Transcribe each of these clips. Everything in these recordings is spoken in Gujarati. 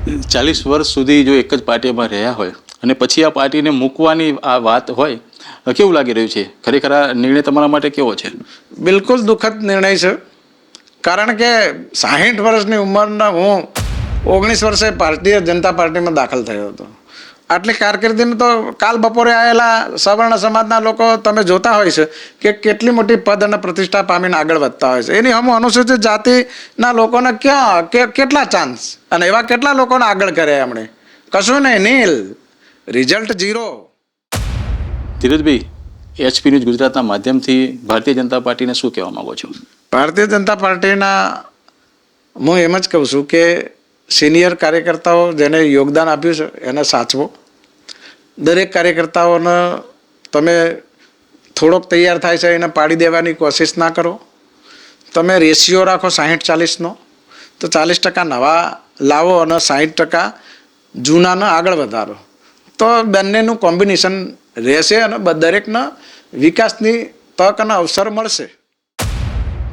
40 વર્ષ સુધી જો એક જ પાર્ટીમાં રહ્યા હોય અને પછી આ પાર્ટીને મૂકવાની આ વાત હોય કેવું લાગી રહ્યું છે? ખરેખર આ નિર્ણય તમારા માટે કેવો છે? બિલકુલ દુઃખદ નિર્ણય છે. કારણ કે 60 વર્ષની ઉંમરના હું 19 વર્ષે ભારતીય જનતા પાર્ટીમાં દાખલ થયો હતો. આટલી કારકિર્દીમાં તો કાલ બપોરે આવેલા સવર્ણ સમાજના લોકો તમે જોતા હોય છે કે કેટલી મોટી પદ અને પ્રતિષ્ઠા પામીને આગળ વધતા હોય છે. એની હમ અનુસૂચિત જાતિના લોકોને કેટલા ચાન્સ અને એવા કેટલા લોકોને આગળ કર્યા એમણે? કશું નહીં, નીલ, રિઝલ્ટ 0. ધીરજભાઈ, HP ન્યૂઝ ગુજરાતના માધ્યમથી ભારતીય જનતા પાર્ટીને શું કહેવા માંગો છો? ભારતીય જનતા પાર્ટીના હું એમ જ કહું છું કે સિનિયર કાર્યકર્તાઓ જેને યોગદાન આપ્યું છે એને સાચવો. દરેક કાર્યકર્તાઓને તમે થોડોક તૈયાર થાય છે એને પાડી દેવાની કોશિશ ના કરો. તમે રેશિયો રાખો 60-40નો, તો 40% નવા લાવો અને 60% જૂનાને આગળ વધારો, તો બંનેનું કોમ્બિનેશન રહેશે અને દરેકને વિકાસની તક અને અવસર મળશે.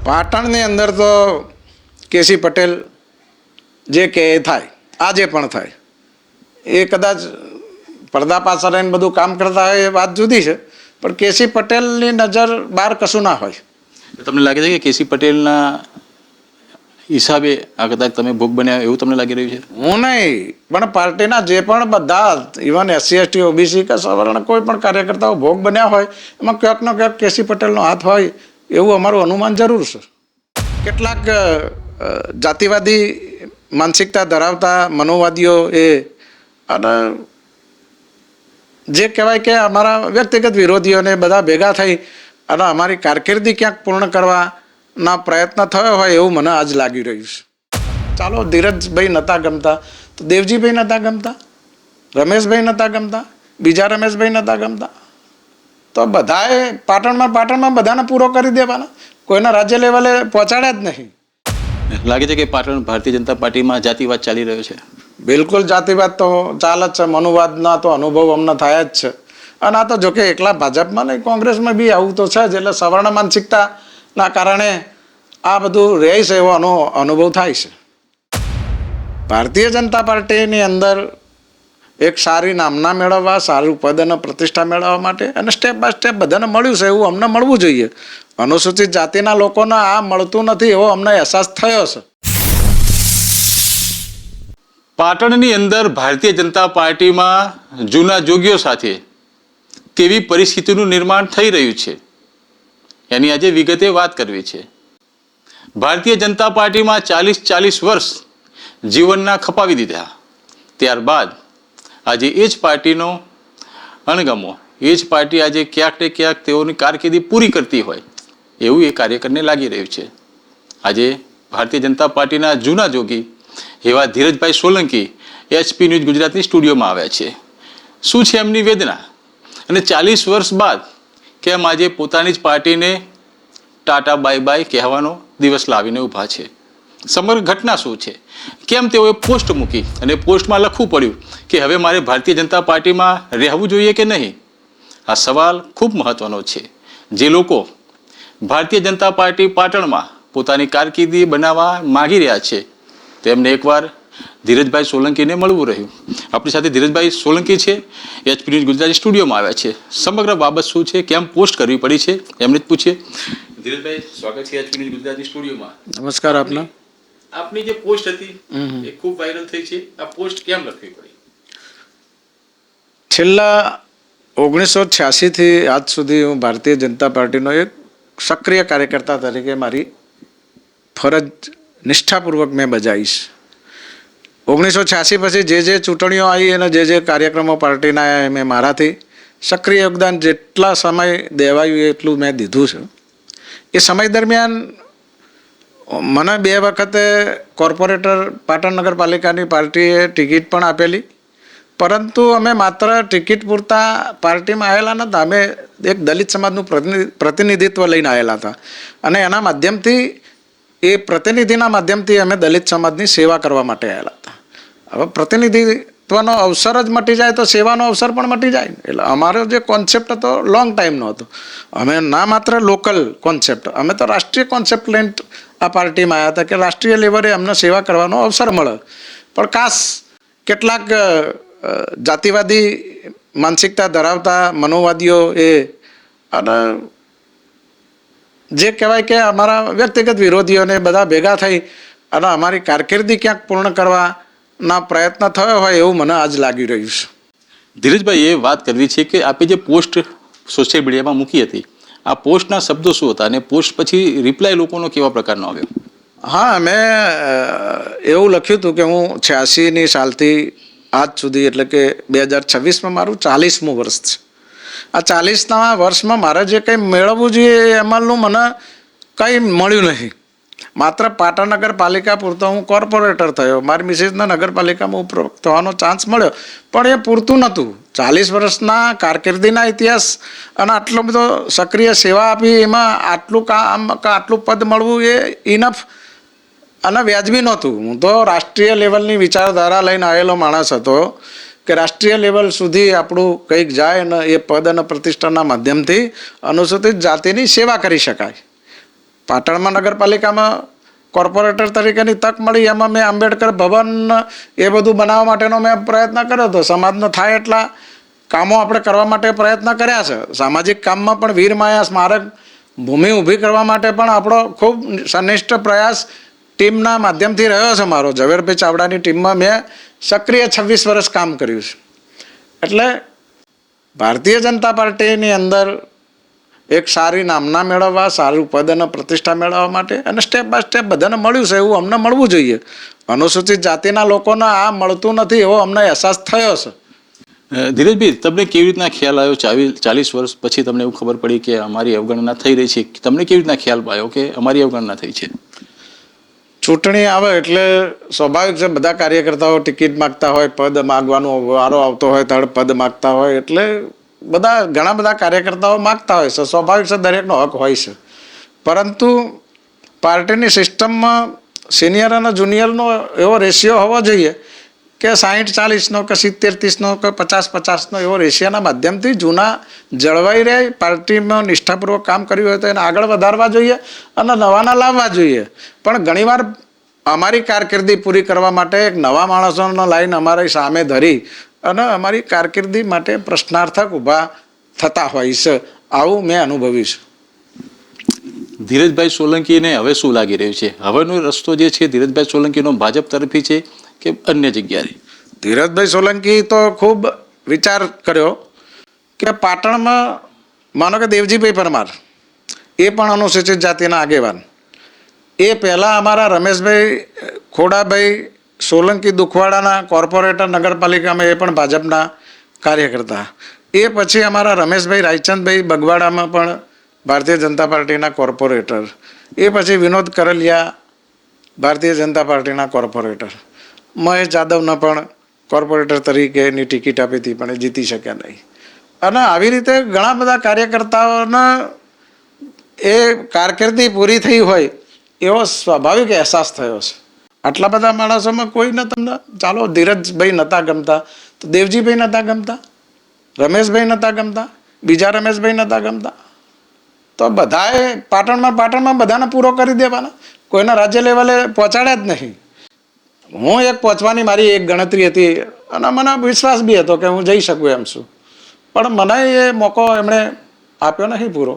પાટણની અંદર તો કેસી પટેલ જે કે એ થાય, આજે પણ થાય. એ કદાચ પડદા પાછળ રહીને બધું કામ કરતા હોય એ વાત જુદી છે, પણ કેસી પટેલની નજર બહાર કશું ના હોય. તમને લાગે છે કે કેસી પટેલના હિસાબે આ કદાચ તમે ભોગ બન્યા એવું તમને લાગી રહ્યું છે? હું નહીં, પણ પાર્ટીના જે પણ બધા ઇવન SC ST OBC કે સવર્ણ કોઈ પણ કાર્યકર્તાઓ ભોગ બન્યા હોય એમાં ક્યાંક ને ક્યાંક કેસી પટેલનો હાથ હોય એવું અમારું અનુમાન જરૂર છે. કેટલાક જાતિવાદી માનસિકતા ધરાવતા મનોવાદીઓ એ અને જે કહેવાય કે અમારા વ્યક્તિગત વિરોધીઓને બધા ભેગા થઈ અને અમારી કારકિર્દી ક્યાંક પૂર્ણ કરવાના પ્રયત્ન થયો હોય એવું મને આજ લાગી રહ્યું છે. ચાલો, ધીરજભાઈ નહોતા ગમતા તો દેવજીભાઈ નહોતા ગમતા, રમેશભાઈ નહોતા ગમતા, બીજા રમેશભાઈ નહોતા ગમતા, તો બધાએ પાટણમાં બધાને પૂરો કરી દેવાના, કોઈના રાજ્ય લેવલે પહોંચાડ્યા જ નહીં. લાગે છે કે પાટણ ભારતીય જનતા પાર્ટીમાં જાતિવાદ ચાલી રહ્યો છે? બિલકુલ જાતિવાદ તો ચાલે જ છે. મનુવાદના તો અનુભવ અમને થયા જ છે. અને આ તો જોકે એકલા ભાજપમાં નહીં, કોંગ્રેસમાં બી આવું તો છે જ. એટલે સવર્ણ માનસિકતાના કારણે આ બધું રહે છે એવો અનુભવ થાય છે. ભારતીય જનતા પાર્ટીની અંદર એક સારી નામના મેળવવા, સારું પદ અને પ્રતિષ્ઠા મેળવવા માટે અને સ્ટેપ બાય સ્ટેપ બધાને મળ્યું છે એવું અમને મળવું જોઈએ. અનુસૂચિત જાતિના લોકોને આ મળતું નથી એવો અમને અહેસાસ થયો છે. પાટણની અંદર ભારતીય જનતા પાર્ટીમાં જૂના જોગીઓ સાથે કેવી પરિસ્થિતિનું નિર્માણ થઈ રહ્યું છે એની આજે વિગતે વાત કરવી છે. ભારતીય જનતા પાર્ટીમાં 40 વર્ષ જીવનના ખપાવી દીધા, ત્યારબાદ આજે એ જ પાર્ટીનો અણગમો, એ જ પાર્ટી આજે ક્યાંક ને ક્યાંક તેઓની કારકિર્દી પૂરી કરતી હોય એવું એ કાર્યકરને લાગી રહ્યું છે. આજે ભારતીય જનતા પાર્ટીના જૂના જોગી એવા ધીરજભાઈ સોલંકી HP ન્યૂઝ ગુજરાતની સ્ટુડિયોમાં આવ્યા છે. શું છે એમની વેદના અને 40 વર્ષ બાદ કેમ આજે પોતાની જ પાર્ટીને ટાટા બાય બાય કહેવાનો દિવસ લાવીને ઊભા છે? સમગ્ર ઘટના શું છે? કેમ તેઓએ પોસ્ટ મૂકી અને પોસ્ટમાં લખવું પડ્યું કે હવે મારે ભારતીય જનતા પાર્ટીમાં રહેવું જોઈએ કે નહીં? આ સવાલ ખૂબ મહત્વનો છે. જે લોકો ભારતીય જનતા પાર્ટી પાટણમાં પોતાની કારકિર્દી બનાવવા માગી રહ્યા છે તેમને એકવાર ધીરજભાઈ સોલંકીને મળવું રહ્યું. આપણી સાથે ધીરજભાઈ સોલંકી છે, HP ન્યૂઝ ગુજરાતી સ્ટુડિયોમાં આવ્યા છે. સમગ્ર બાબત શું છે, કેમ પોસ્ટ કરવી પડી છે, એમને જ પૂછીએ. ધીરજભાઈ, સ્વાગત છે HP ન્યૂઝ ગુજરાતી સ્ટુડિયોમાં. નમસ્કાર આપના. આપની જે પોસ્ટ હતી એ ખૂબ વાયરલ થઈ છે. આ પોસ્ટ કેમ લખવી પડી? છેલ્લા 1986 થી આજ સુધી હું ભારતીય જનતા પાર્ટીનો એક સક્રિય કાર્યકર્તા તરીકે મારી ફરજ નિષ્ઠાપૂર્વક મેં બજાવીશ. 1986 પછી જે ચૂંટણીઓ આવી અને જે કાર્યક્રમો પાર્ટીના આવ્યા મેં મારાથી સક્રિય યોગદાન જેટલા સમય દેવાયું એટલું મેં દીધું છે. એ સમય દરમિયાન મને 2 વખતે કોર્પોરેટર પાટણ નગરપાલિકાની પાર્ટીએ ટિકિટ પણ આપેલી, પરંતુ અમે માત્ર ટિકિટ પૂરતા પાર્ટીમાં આવેલા નહોતા. અમે એક દલિત સમાજનું પ્રતિનિધિત્વ લઈને આવેલા હતા અને એના માધ્યમથી, એ પ્રતિનિધિના માધ્યમથી અમે દલિત સમાજની સેવા કરવા માટે આવેલા હતા. હવે પ્રતિનિધિત્વનો અવસર જ મટી જાય તો સેવાનો અવસર પણ મટી જાય. એટલે અમારો જે કોન્સેપ્ટ હતો લોંગ ટાઈમનો હતો. અમે ના માત્ર લોકલ કોન્સેપ્ટ, અમે તો રાષ્ટ્રીય કોન્સેપ્ટ લઈને આ પાર્ટીમાં આવ્યા હતા કે રાષ્ટ્રીય લેવલે અમને સેવા કરવાનો અવસર મળે. પણ કાશ કેટલાક જાતિવાદી માનસિકતા ધરાવતા મનોવાદીઓ એ અને જે કહેવાય કે અમારા વ્યક્તિગત વિરોધીઓને બધા ભેગા થઈ અને અમારી કારકિર્દી ક્યાંક પૂર્ણ કરવાના પ્રયત્ન થયો હોય એવું મને આજ લાગી રહ્યું છે. ધીરજભાઈ, એ વાત કરવી છે કે આપે જે પોસ્ટ સોશિયલ મીડિયામાં મૂકી હતી, આ પોસ્ટના શબ્દો શું હતા અને પોસ્ટ પછી રિપ્લાય લોકોનો કેવા પ્રકારનો આવ્યો? હા, મેં એવું લખ્યું હતું કે હું 86ની સાલથી આજ સુધી એટલે કે 2026માં મારું 40મું વર્ષ છે. આ 40ના વર્ષમાં મારે જે કંઈ મેળવવું જોઈએ એમાંનું મને કંઈ મળ્યું નહીં. માત્ર પાટણ નગરપાલિકા પૂરતો હું કોર્પોરેટર થયો. મારી મિસિસના નગરપાલિકામાં ઉપરોક્ત થવાનો ચાન્સ મળ્યો, પણ એ પૂરતું નહોતું. 40 વર્ષના કારકિર્દીના ઇતિહાસ અને આટલો બધો સક્રિય સેવા આપી એમાં આટલું કામ આટલું પદ મળવું એ ઇનફ અને વ્યાજબી નહોતું. હું તો રાષ્ટ્રીય લેવલની વિચારધારા લઈને આવેલો માણસ હતો કે રાષ્ટ્રીય લેવલ સુધી આપણું કંઈક જાય અને એ પદ અને પ્રતિષ્ઠાના માધ્યમથી અનુસૂચિત જાતિની સેવા કરી શકાય. પાટણમાં નગરપાલિકામાં કોર્પોરેટર તરીકેની તક મળી, એમાં મેં આંબેડકર ભવન એ બધું બનાવવા માટેનો મેં પ્રયત્ન કર્યો હતો. સમાજનો થાય એટલા કામો આપણે કરવા માટે પ્રયત્ન કર્યા છે. સામાજિક કામમાં પણ વીરમાયા સ્મારક ભૂમિ ઊભી કરવા માટે પણ આપણો ખૂબ સનિષ્ઠ પ્રયાસ ટીમના માધ્યમથી રહ્યો છે મારો. ઝવેરભાઈ ચાવડાની ટીમમાં મેં સક્રિય 26 વર્ષ કામ કર્યું છે. એટલે ભારતીય જનતા પાર્ટીની અંદર એક સારી નામના મેળવવા, સારું પદ અને પ્રતિષ્ઠા મેળવવા માટે અને સ્ટેપ બાય સ્ટેપ બધાને મળ્યું છે એવું અમને મળવું જોઈએ. અનુસૂચિત જાતિના લોકોને આ મળતું નથી એવો અમને અહેસાસ થયો છે. ધીરજભાઈ, તમને કેવી રીતના ખ્યાલ આવ્યો 40 વર્ષ પછી તમને એવું ખબર પડી કે અમારી અવગણના થઈ રહી છે? તમને કેવી રીતના ખ્યાલ આવ્યો કે અમારી અવગણના થઈ છે? ચૂંટણી આવે એટલે સ્વાભાવિક છે, બધા કાર્યકર્તાઓ ટિકિટ માગતા હોય, પદ માગવાનો વારો આવતો હોય ત્યારે પદ માગતા હોય, એટલે ઘણા બધા કાર્યકર્તાઓ માગતા હોય છે. સ્વાભાવિક છે, દરેકનો હક હોય છે. પરંતુ પાર્ટીની સિસ્ટમમાં સિનિયર અને જુનિયરનો એવો રેશિયો હોવો જોઈએ કે 60-40નો કે 70-30નો કે 50-50નો એવો રેશિયાના માધ્યમથી જૂના જળવાઈ રહે. પાર્ટીમાં નિષ્ઠાપૂર્વક કામ કર્યું હોય તો એને આગળ વધારવા જોઈએ અને નવાના લાવવા જોઈએ. પણ ઘણીવાર અમારી કારકિર્દી પૂરી કરવા માટે એક નવા માણસોનો લાઈન અમારી સામે ધરી અને અમારી કારકિર્દી માટે પ્રશ્નાર્થક ઊભા થતા હોય છે. આવું મેં અનુભવ્યું છે. ધીરજભાઈ સોલંકીને હવે શું લાગી રહ્યું છે? હવેનો રસ્તો જે છે ધીરજભાઈ સોલંકીનો ભાજપ તરફી છે કે અન્ય જગ્યાએ? ધીરજભાઈ સોલંકી તો ખૂબ વિચાર કર્યો કે પાટણમાં માનો કે દેવજીભાઈ પરમાર એ પણ અનુસૂચિત જાતિના આગેવાન, એ પહેલાં અમારા રમેશભાઈ ખોડાભાઈ સોલંકી દુખવાડાના કોર્પોરેટર નગરપાલિકામાં એ પણ ભાજપના કાર્યકર્તા. એ પછી અમારા રમેશભાઈ રાયચંદભાઈ બગવાડામાં પણ ભારતીય જનતા પાર્ટીના કોર્પોરેટર. એ પછી વિનોદ કરલિયા ભારતીય જનતા પાર્ટીના કોર્પોરેટર. મહેશ જાદવને પણ કોર્પોરેટર તરીકેની ટિકિટ આપી હતી પણ એ જીતી શક્યા નહીં. અને આવી રીતે ઘણા બધા કાર્યકર્તાઓને એ કારકિર્દી પૂરી થઈ હોય એવો સ્વાભાવિક અહેસાસ થયો છે. આટલા બધા માણસોમાં કોઈને તમને ચાલો ધીરજભાઈ નહોતા ગમતા તો દેવજીભાઈ નહોતા ગમતા, રમેશભાઈ નહોતા ગમતા, બીજા રમેશભાઈ નહોતા ગમતા, તો બધાએ પાટણમાં બધાને પૂરો કરી દેવાના. કોઈના રાજ્ય લેવલે પહોંચાડ્યા જ નહીં. હું એક પહોંચવાની મારી એક ગણતરી હતી અને મને વિશ્વાસ બી હતો કે હું જઈ શકું એમ છું, પણ મને એ મોકો એમણે આપ્યો નહીં પૂરો.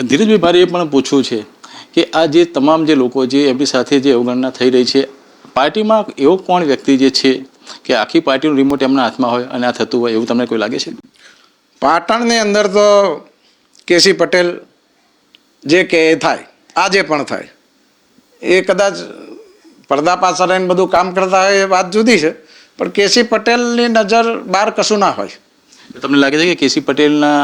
ધીરજભાઈ, મારે એ પણ પૂછવું છે કે આ જે તમામ જે લોકો જે એમની સાથે જે અવગણના થઈ રહી છે, પાર્ટીમાં એવો કોણ વ્યક્તિ જે છે કે આખી પાર્ટીનું રિમોટ એમના હાથમાં હોય અને આ થતું હોય એવું તમને કોઈ લાગે છે? પાટણની અંદર તો કેસી પટેલ જે કે એ થાય, આજે પણ થાય. એ કદાચ પડદા પાછળ રહીને બધું કામ કરતા હોય એ વાત જુદી છે, પણ કેસી પટેલની નજર બહાર કશું ના હોય. તમને લાગે છે કે કેસી પટેલના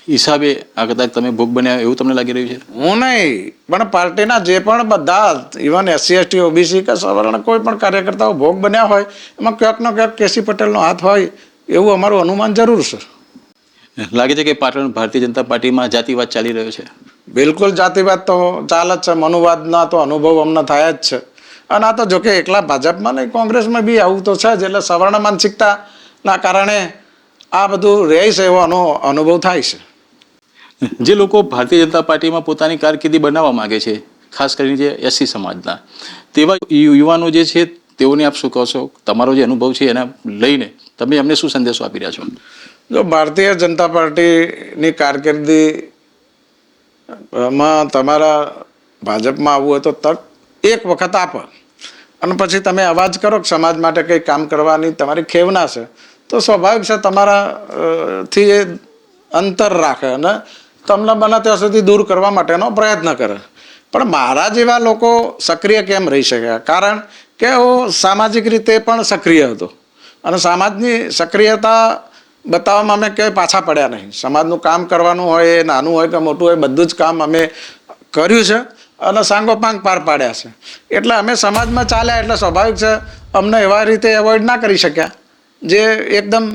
હિસાબે આ કદાચ તમે ભોગ બન્યા એવું તમને લાગી રહ્યું છે? હું નહીં, પણ પાર્ટીના જે પણ બધા ઇવન SC ST OBC કે સવર્ણ કોઈ પણ કાર્યકર્તાઓ ભોગ બન્યા હોય એમાં ક્યાંક ને ક્યાંક કેસી પટેલનો હાથ હોય એવું અમારું અનુમાન જરૂર છે. લાગે છે કે પાટણ ભારતીય જનતા પાર્ટીમાં જાતિવાદ ચાલી રહ્યો છે? બિલકુલ જાતિવાદ તો ચાલે જ છે. મનુવાદના તો અનુભવ અમને થાય જ છે. અને આ તો જોકે એકલા ભાજપમાં નહીં, કોંગ્રેસમાં બી આવું તો છે જ. એટલે સવર્ણ માનસિકતાના કારણે આ બધું રહે છે એવો અનુભવ થાય છે. જે લોકો ભારતીય જનતા પાર્ટીમાં પોતાની કારકિર્દી બનાવવા માંગે છે, ખાસ કરીને જે SC સમાજના, તેવા યુવાનો જે છે તેઓને આપ શું કહો છો? તમારો જે અનુભવ છે એના લઈને તમે એમને શું સંદેશો આપી રહ્યા છો? જો ભારતીય જનતા પાર્ટીની કારકિર્દીમાં તમારા ભાજપમાં આવવું હોય તો તક એક વખત આપો અને પછી તમે અવાજ કરો કે સમાજ માટે કંઈ કામ કરવાની તમારી ખેવના છે, તો સ્વાભાવિક છે તમારા થી એ અંતર રાખે અને તમને બને ત્યાં સુધી દૂર કરવા માટેનો પ્રયત્ન કરે. પણ મારા જેવા લોકો સક્રિય કેમ રહી શક્યા? કારણ કે હું સામાજિક રીતે પણ સક્રિય હતો અને સમાજની સક્રિયતા બતાવવામાં અમે ક્યાંય પાછા પડ્યા નહીં. સમાજનું કામ કરવાનું હોય, એ નાનું હોય કે મોટું હોય, બધું જ કામ અમે કર્યું છે અને સાંગોપાંગ પાર પાડ્યા છે. એટલે અમે સમાજમાં ચાલ્યા એટલે સ્વાભાવિક છે અમને એવા રીતે એવોઇડ ના કરી શક્યા જે એકદમ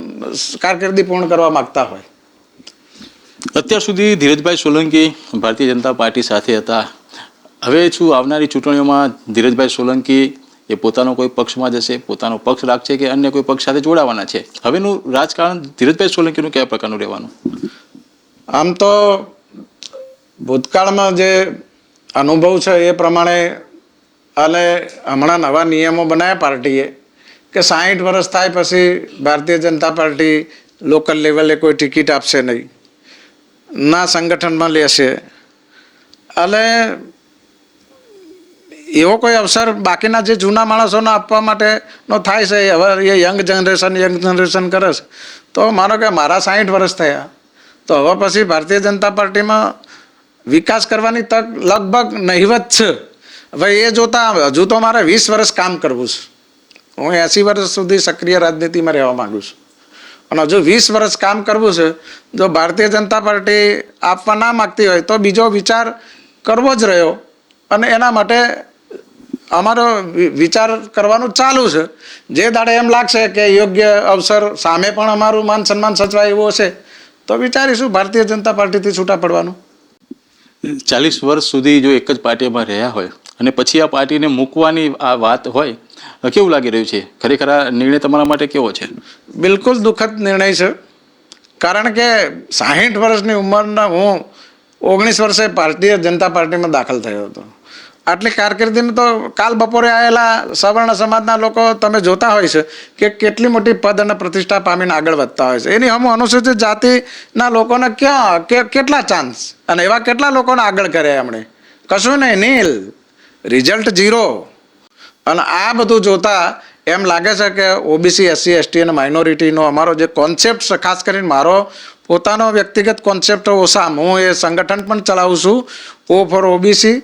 કારકિર્દી પૂર્ણ કરવા માગતા હોય. અત્યાર સુધી ધીરજભાઈ સોલંકી ભારતીય જનતા પાર્ટી સાથે હતા. હવે શું આવનારી ચૂંટણીઓમાં ધીરજભાઈ સોલંકી એ પોતાનો કોઈ પક્ષમાં જશે, પોતાનો પક્ષ રાખશે કે અન્ય કોઈ પક્ષ સાથે જોડાવાના છે? હવેનું રાજકારણ ધીરજભાઈ સોલંકીનું કયા પ્રકારનું રહેવાનું? આમ તો ભૂતકાળમાં જે અનુભવ છે એ પ્રમાણે અને હમણાં નવા નિયમો બનાવ્યા પાર્ટીએ કે 60 વર્ષ થાય પછી ભારતીય જનતા પાર્ટી લોકલ લેવલે કોઈ ટિકિટ આપશે નહીં, ના સંગઠનમાં લેશે અને એવો કોઈ અવસર બાકીના જે જૂના માણસોને આપવા માટેનો થાય છે. હવે એ યંગ જનરેશન કરે છે. તો માનો કે મારા 60 વર્ષ થયા તો હવે પછી ભારતીય જનતા પાર્ટીમાં વિકાસ કરવાની તક લગભગ નહિવત છે. હવે એ જોતા હજુ તો મારે 20 વર્ષ કામ કરવું છે. હું 80 વર્ષ સુધી સક્રિય રાજનીતિમાં રહેવા માંગુ છું અને હજુ 20 વર્ષ કામ કરવું છે. જો ભારતીય જનતા પાર્ટી આપવા ના માગતી હોય તો બીજો વિચાર કરવો જ રહ્યો અને એના માટે અમારો વિચાર કરવાનું ચાલુ છે. જે દાડે એમ લાગશે કે યોગ્ય અવસર સામે પણ અમારું માન સન્માન સચવાય એવું હશે તો વિચારીશું ભારતીય જનતા પાર્ટીથી છૂટા પડવાનું. 40 વર્ષ સુધી જો એક જ પાર્ટીમાં રહ્યા હોય અને પછી આ પાર્ટીને મૂકવાની આ વાત હોય, કેવું લાગી રહ્યું છે? ખરેખર આ નિર્ણય તમારા માટે કેવો છે? બિલકુલ દુઃખદ નિર્ણય છે. કારણ કે 60 વર્ષની ઉંમરના હું 19 વર્ષે ભારતીય જનતા પાર્ટીમાં દાખલ થયો હતો. આટલી કારકિર્દીમાં તો કાલ બપોરે આવેલા સવર્ણ સમાજના લોકો તમે જોતા હોય છે કે કેટલી મોટી પદ અને પ્રતિષ્ઠા પામીને આગળ વધતા હોય છે. એની હમ અનુસૂચિત જાતિના લોકોને ક્યાં કેટલા ચાન્સ અને એવા કેટલા લોકોને આગળ કર્યા એમણે? કશું નહીં, નીલ, રિઝલ્ટ 0. અને આ બધું જોતા એમ લાગે છે કે ઓબીસી, એસસી, એસટી અને માઇનોરિટીનો અમારો જે કોન્સેપ્ટ છે, ખાસ કરીને મારો પોતાનો વ્યક્તિગત કોન્સેપ્ટ ઓસામ, હું એ સંગઠન પણ ચલાવું છું. O for OBC,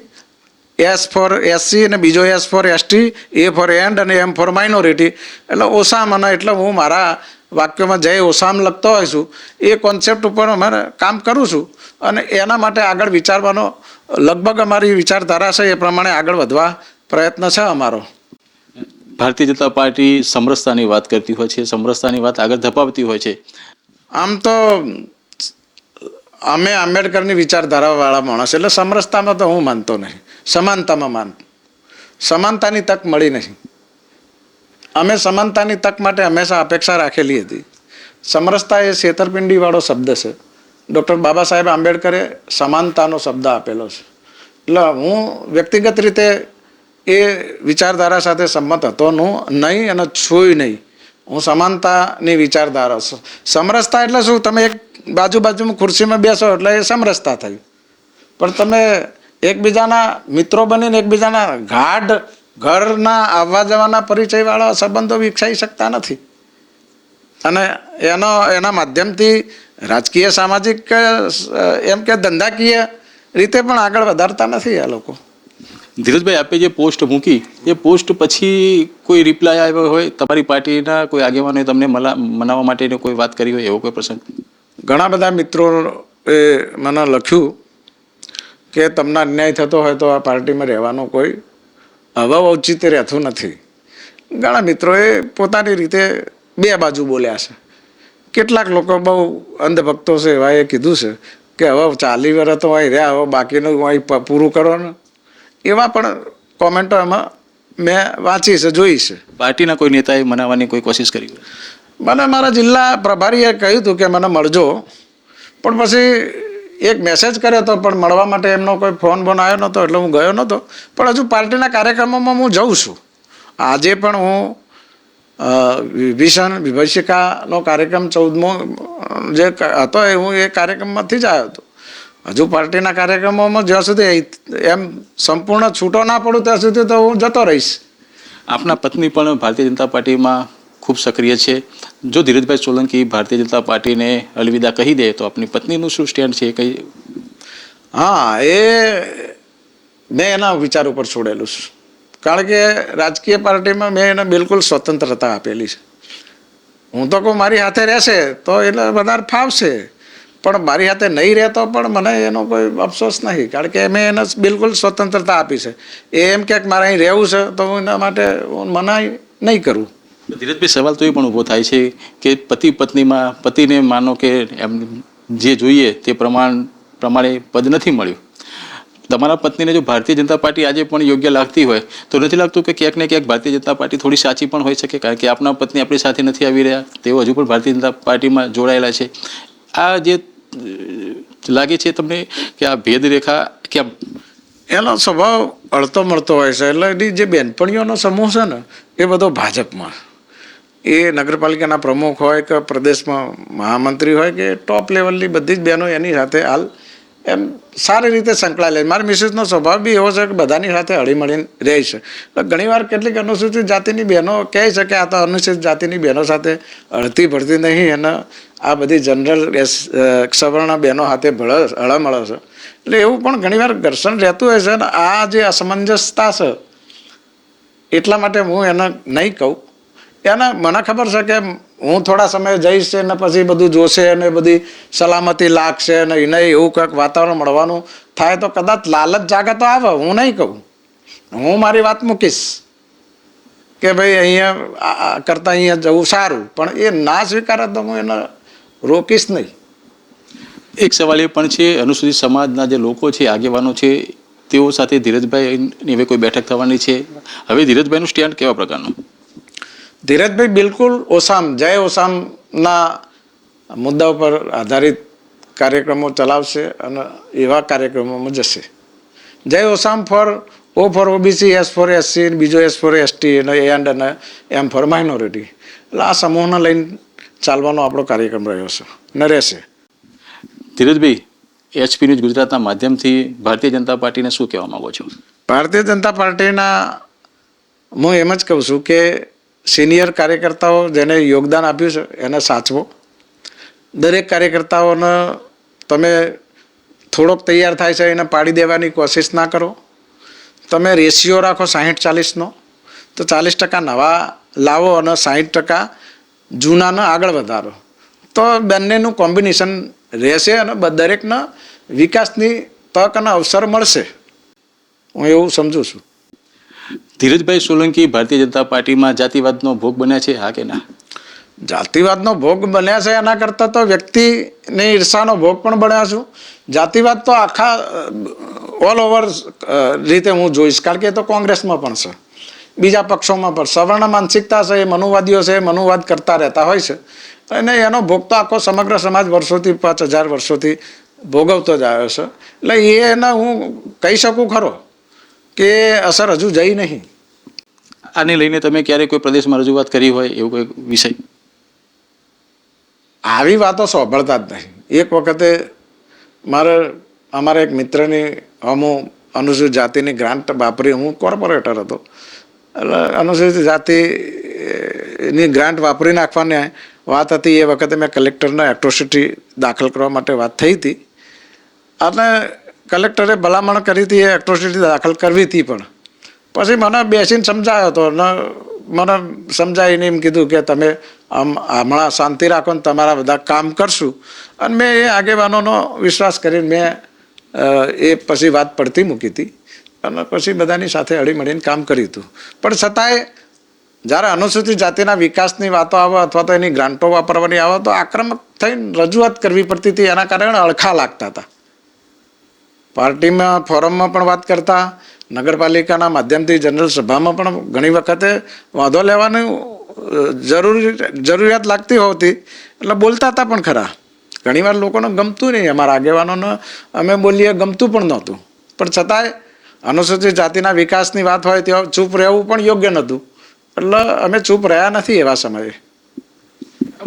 S for SC અને બીજો S for ST, A for and અને M ફોર માઇનોરિટી, એટલે ઓસામ. અને એટલે હું મારા વાક્યોમાં જય ઓસામ લખતો હોય છું. એ કોન્સેપ્ટ ઉપર અમારે કામ કરું છું અને એના માટે આગળ વિચારવાનો લગભગ અમારી વિચારધારા છે. એ પ્રમાણે આગળ વધવા પ્રયત્ન છે અમારો. ભારતીય જનતા પાર્ટી સમરસતાની વાત કરતી હોય છે, સમરસતાની વાત આગળ ધપાવતી હોય છે. આમ તો અમે આંબેડકરની વિચારધારાવાળા માણસ એટલે સમરસતામાં તો હું માનતો નહીં, સમાનતામાં માનતો. સમાનતાની તક મળી નહીં. અમે સમાનતાની તક માટે હંમેશા અપેક્ષા રાખેલી હતી. સમરસતા એ છેતરપિંડીવાળો શબ્દ છે. ડૉક્ટર બાબા સાહેબ આંબેડકરે સમાનતાનો શબ્દ આપેલો છે. એટલે હું વ્યક્તિગત રીતે એ વિચારધારા સાથે સંમત હતો નહીં અને છું નહીં. હું સમાનતાની વિચારધારા છું. સમરસતા એટલે શું? તમે એક બાજુમાં ખુરશીમાં બેસો એટલે એ સમરસતા થઈ. પણ તમે એકબીજાના મિત્રો બનીને એકબીજાના ગાઢ ઘરના આવવા જવાના પરિચયવાળા સંબંધો વિકસાવી શકતા નથી અને એના માધ્યમથી રાજકીય, સામાજિક એમ કે ધંધાકીય રીતે પણ આગળ વધારતા નથી આ લોકો. ધીરજભાઈ, આપે જે પોસ્ટ મૂકી એ પોસ્ટ પછી કોઈ રિપ્લાય આવ્યો હોય, તમારી પાર્ટીના કોઈ આગેવાનોએ તમને મનાવવા માટેની કોઈ વાત કરી હોય, એવો કોઈ પ્રસંગ? ઘણા બધા મિત્રોએ મને લખ્યું કે તમને અન્યાય થતો હોય તો આ પાર્ટીમાં રહેવાનો કોઈ ઔચિત્ય રહેતું નથી. ઘણા મિત્રોએ પોતાની રીતે બે બાજુ બોલ્યા છે. કેટલાક લોકો બહુ અંધભક્તો છે એવા એ કીધું છે કે હવે 40 વર્ષ તો અહીં રહ્યા, હવે બાકીનું અહીં પૂરું કરો ને. એવા પણ કોમેન્ટો એમાં મેં વાંચી છે, જોઈ છે. પાર્ટીના કોઈ નેતાએ મનાવવાની કોઈ કોશિશ કરી? મને મારા જિલ્લા પ્રભારીએ કહ્યું હતું કે મને મળજો, પણ પછી એક મેસેજ કર્યો હતો પણ મળવા માટે એમનો કોઈ ફોન આવ્યો નહોતો એટલે હું ગયો નહોતો. પણ હજુ પાર્ટીના કાર્યક્રમોમાં હું જઉં છું આજે પણ હું વિભીષિકાનો કાર્યક્રમ 14મો જે હતો એ હું એ કાર્યક્રમમાંથી જ આવ્યો હતો. હજુ પાર્ટીના કાર્યક્રમોમાં જ્યાં સુધી એમ સંપૂર્ણ છૂટો ના પડું ત્યાં સુધી તો હું જતો રહીશ. આપના પત્ની પણ ભારતીય જનતા પાર્ટીમાં ખૂબ સક્રિય છે. જો ધીરજભાઈ સોલંકી ભારતીય જનતા પાર્ટીને અલવિદા કહી દે તો આપની પત્નીનું શું સ્ટેન્ડ છે કઈ? હા, એ મેં એના વિચાર ઉપર છોડેલું છે. કારણ કે રાજકીય પાર્ટીમાં મેં એને બિલકુલ સ્વતંત્રતા આપેલી છે. હું તો કહું મારી હાથે રહેશે તો એટલે વધારે ફાવશે, પણ મારી હાથે નહીં રહેતો પણ મને એનો કોઈ અફસોસ નહીં, કારણ કે મેં એને બિલકુલ સ્વતંત્રતા આપી છે. એ એમ કે મારે અહીં રહેવું છે તો હું એના માટે હું મનાઈ નહીં કરું. ધીરજભાઈ, સવાલ તો એ પણ ઊભો થાય છે કે પતિ પત્નીમાં પતિને માનો કે એમ જે જોઈએ તે પ્રમાણે પદ નથી મળ્યું. તમારા પત્નીને જો ભારતીય જનતા પાર્ટી આજે પણ યોગ્ય લાગતી હોય તો નથી લાગતું કે ક્યાંક ને ક્યાંક ભારતીય જનતા પાર્ટી થોડી સાચી પણ હોઈ શકે? કારણ કે આપના પત્ની આપણી સાથે નથી આવી રહ્યા, તેઓ હજુ પણ ભારતીય જનતા પાર્ટીમાં જોડાયેલા છે. આ જે લાગે છે તમને કે આ ભેદરેખા કેમ? એનો સ્વભાવ અળતો મળતો હોય છે. એટલે એની જે બેનપણીઓનો સમૂહ છે ને એ બધો ભાજપમાં, એ નગરપાલિકાના પ્રમુખ હોય કે પ્રદેશમાં મહામંત્રી હોય કે ટોપ લેવલની બધી જ બહેનો એની સાથે હાલ એમ સારી રીતે સંકળાયેલી. મારી મિસિસનો સ્વભાવ બી એવો છે કે બધાની સાથે હળીમળીને રહે છે. એટલે ઘણીવાર કેટલીક અનુસૂચિત જાતિની બહેનો કહે છે કે આ તો અનુસૂચિત જાતિની બહેનો સાથે હળતી ભળતી નહીં અને આ બધી જનરલ સવર્ણ બહેનો સાથે હળમળે છે. એટલે એવું પણ ઘણીવાર ઘર્ષણ રહેતું હોય છે. અને આ જે અસમંજસતા છે એટલા માટે હું એને નહીં કહું. એને મને ખબર છે કે હું થોડા સમય જઈશ ને પછી બધું જોશે અને બધી સલામતી લાગશે અને એને એવું કંઈક વાતાવરણ મળવાનું થાય તો કદાચ લાલચ જાગે તો આવે. હું નહીં કહું, હું મારી વાત મૂકીશ કે ભાઈ અહીંયા કરતાં અહીંયા જવું સારું, પણ એ ના સ્વીકારે તો હું એને રોકીશ નહીં. એક સવાલ એ પણ છે, અનુસૂચિત સમાજના જે લોકો છે, આગેવાનો છે, તેઓ સાથે ધીરજભાઈની હવે કોઈ બેઠક થવાની છે. હવે ધીરજભાઈનું સ્ટેન્ડ કેવા પ્રકારનું? ધીરજભાઈ બિલકુલ જય ઓસામના મુદ્દા ઉપર આધારિત કાર્યક્રમો ચલાવશે અને એવા કાર્યક્રમોમાં જશે. જય ઓસામ O for OBC, S for SC, બીજો એસ ફોર એસટી અને એમ ફોર માઇનોરિટી. એટલે આ સમૂહને લઈને ચાલવાનો આપણો કાર્યક્રમ રહ્યો છે ને રહેશે. ધીરજભાઈ, એચપી ન્યૂઝ ગુજરાતના માધ્યમથી ભારતીય જનતા પાર્ટીને શું કહેવા માંગો છો? ભારતીય જનતા પાર્ટીના હું એમ જ કહું છું કે સિનિયર કાર્યકર્તાઓ જેને યોગદાન આપ્યું છે એને સાચવો. દરેક કાર્યકર્તાઓને તમે થોડોક તૈયાર થાય છે એને પાડી દેવાની કોશિશ ના કરો. તમે રેશિયો રાખો 60-40નો, તો 40% નવા લાવો અને 60% જૂનાને આગળ વધારો, તો બંનેનું કોમ્બિનેશન રહેશે અને દરેકના વિકાસની તક અને અવસર મળશે. હું એવું સમજુ છું. ધીરજભાઈ સોલંકી ભારતીય જનતા પાર્ટીમાં જાતિવાદનો ભોગ બન્યા છે, હા કે ના? જાતિવાદનો ભોગ બન્યા છે, એના કરતાં તો વ્યક્તિની ઈર્ષાનો ભોગ પણ બન્યા છું. જાતિવાદ તો આખા ઓલ ઓવર રીતે હું જોઈશ, કારણ કે એ તો કોંગ્રેસમાં પણ છે, બીજા પક્ષોમાં પણ સવર્ણ માનસિકતા છે, એ મનુવાદીઓ છે, એ મનુવાદ કરતા રહેતા હોય છે. અને એનો ભોગ તો આખો સમગ્ર સમાજ વર્ષોથી 5000 વર્ષોથી ભોગવતો જ આવ્યો છે. એટલે એને હું કહી શકું ખરો કે અસર હજુ જઈ નહીં. આને લઈને તમે ક્યારેય કોઈ પ્રદેશમાં રજૂઆત કરી હોય એવું કોઈ વિષય? આવી વાતો સાંભળતા જ નહીં. એક વખતે અમારા એક મિત્રની હું અનુસૂચિત જાતિની ગ્રાન્ટ વાપરી, હું કોર્પોરેટર હતો, એટલે અનુસૂચિત જાતિની ગ્રાન્ટ વાપરી નાખવાની વાત હતી. એ વખતે મેં કલેક્ટરને એટ્રોસિટી દાખલ કરવા માટે વાત થઈ હતી અને કલેક્ટરે ભલામણ કરી હતી એ એટ્રોસિટી દાખલ કરવી હતી. પણ પછી મને બેસીને સમજાયો હતો ને મને સમજાવીને એમ કીધું કે તમે હમણાં શાંતિ રાખો ને તમારા બધા કામ કરશું. અને મેં એ આગેવાનોનો વિશ્વાસ કરીને મેં એ પછી વાત પડતી મૂકી હતી અને પછી બધાની સાથે હળીમળીને કામ કર્યું હતું. પણ છતાંય જ્યારે અનુસૂચિત જાતિના વિકાસની વાતો આવે અથવા તો એની ગ્રાન્ટો વાપરવાની આવે તો આક્રમક થઈને રજૂઆત કરવી પડતી હતી. એના કારણે અળખા લાગતા હતા. પાર્ટીમાં ફોરમમાં પણ વાત કરતા, નગરપાલિકાના માધ્યમથી જનરલ સભામાં પણ ઘણી વખતે વાંધો લેવાની જરૂરિયાત લાગતી હોતી એટલે બોલતા હતા પણ ખરા. ઘણીવાર લોકોને ગમતું નહીં, અમારા આગેવાનોને અમે બોલીએ ગમતું પણ નહોતું. પણ છતાંય અનુસૂચિત જાતિના વિકાસની વાત હોય ત્યાં ચૂપ રહેવું પણ યોગ્ય નહોતું. એટલે અમે ચૂપ રહ્યા નથી એવા સમયે.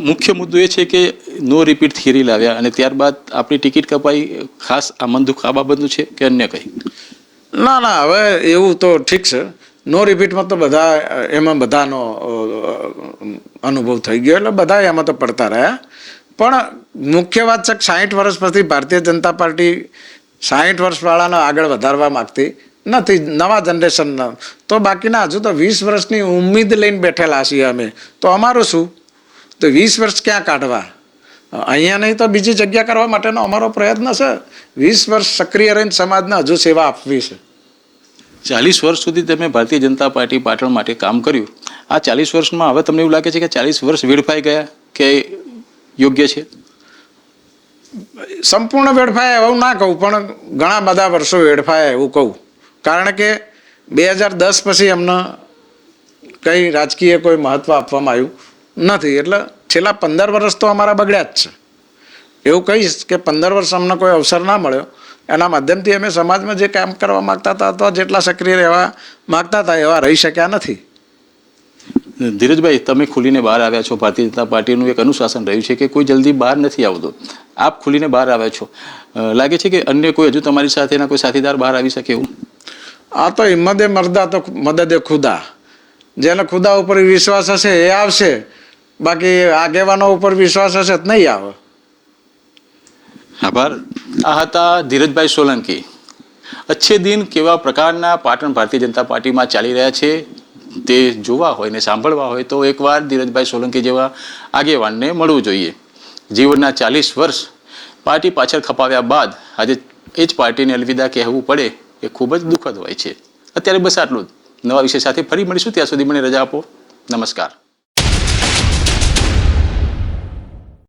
મુખ્ય મુદ્દો એ છે કે નો રિપીટ થિયરી લાવ્યા અને ત્યારબાદ આપણી ટિકિટ કપાઈ. ખાસ આ મન દુઃખ આ બાબતનું છે કે અન્ય કંઈ? ના હવે એવું તો ઠીક છે. નો રિપીટમાં તો બધા એમાં બધાનો અનુભવ થઈ ગયો એટલે બધા એમાં તો પડતા રહ્યા. પણ મુખ્ય વાત છે કે 60 વર્ષ પછી ભારતીય જનતા પાર્ટી 60 વર્ષવાળાને આગળ વધારવા માગતી નથી, નવા જનરેશનના. તો બાકીના હજુ તો 20 વર્ષની ઉમ્મીદ લઈને બેઠેલા છીએ અમે. તો અમારું શું? તો 20 વર્ષ ક્યાં કાઢવા? અહીંયા નહીં તો બીજી જગ્યા કરવા માટેનો અમારો પ્રયત્ન છે. 20 વર્ષ સક્રિય રહીને સમાજને હજુ સેવા આપવી છે. 40 વર્ષ સુધી તમે ભારતીય જનતા પાર્ટી પાટણ માટે કામ કર્યું. આ 40 વર્ષમાં હવે તમને એવું લાગે છે કે 40 વર્ષ વેડફાઈ ગયા કે યોગ્ય છે? સંપૂર્ણ વેડફાયા એવું ના કહું, પણ ઘણા બધા વર્ષો વેડફાયા એવું કહું. કારણ કે 2010 પછી અમને કંઈ રાજકીય કોઈ મહત્વ આપવામાં આવ્યું નથી. એટલે છેલ્લા 15 વર્ષ તો અમારા બગડ્યા જ છે. એવું કહીશ કે 15 વર્ષ અમને કોઈ અવસર ના મળ્યો. એના માધ્યમથી અમે સમાજમાં જે કામ કરવા માગતા હતા અથવા જેટલા સક્રિય રહેવા માગતા હતા એવા રહી શક્યા નથી. ધીરજભાઈ, તમે ખુલીને બહાર આવ્યા છો. ભારતીય જનતા પાર્ટીનું એક અનુશાસન રહ્યું છે કે કોઈ જલ્દી બહાર નથી આવતો. આપ ખુલીને બહાર આવ્યા છો. લાગે છે કે અન્ય કોઈ હજુ તમારી સાથેના કોઈ સાથીદાર બહાર આવી શકે એવું? આ તો હિમ્મતે મરદા તો મદદે ખુદા. જેને ખુદા ઉપર વિશ્વાસ હશે એ આવશે, બાકી આગેવાનો ઉપર વિશ્વાસ હશે તો નહીં આવે. આભાર. આ હતા ધીરજભાઈ સોલંકી. અચ્છે દિન કેવા પ્રકારના પાટણ ભારતીય જનતા પાર્ટીમાં ચાલી રહ્યા છે તે જોવા હોય ને સાંભળવા હોય તો એકવાર ધીરજભાઈ સોલંકી જેવા આગેવાનને મળવું જોઈએ. જીવનના 40 વર્ષ પાર્ટી પાછળ ખપાવ્યા બાદ આજે એ જ પાર્ટીને અલવિદા કહેવું પડે એ ખૂબ જ દુઃખદ હોય છે. અત્યારે બસ આટલું જ. નવા વિષય સાથે ફરી મળીશું. ત્યાં સુધી મને રજા આપો. નમસ્કાર.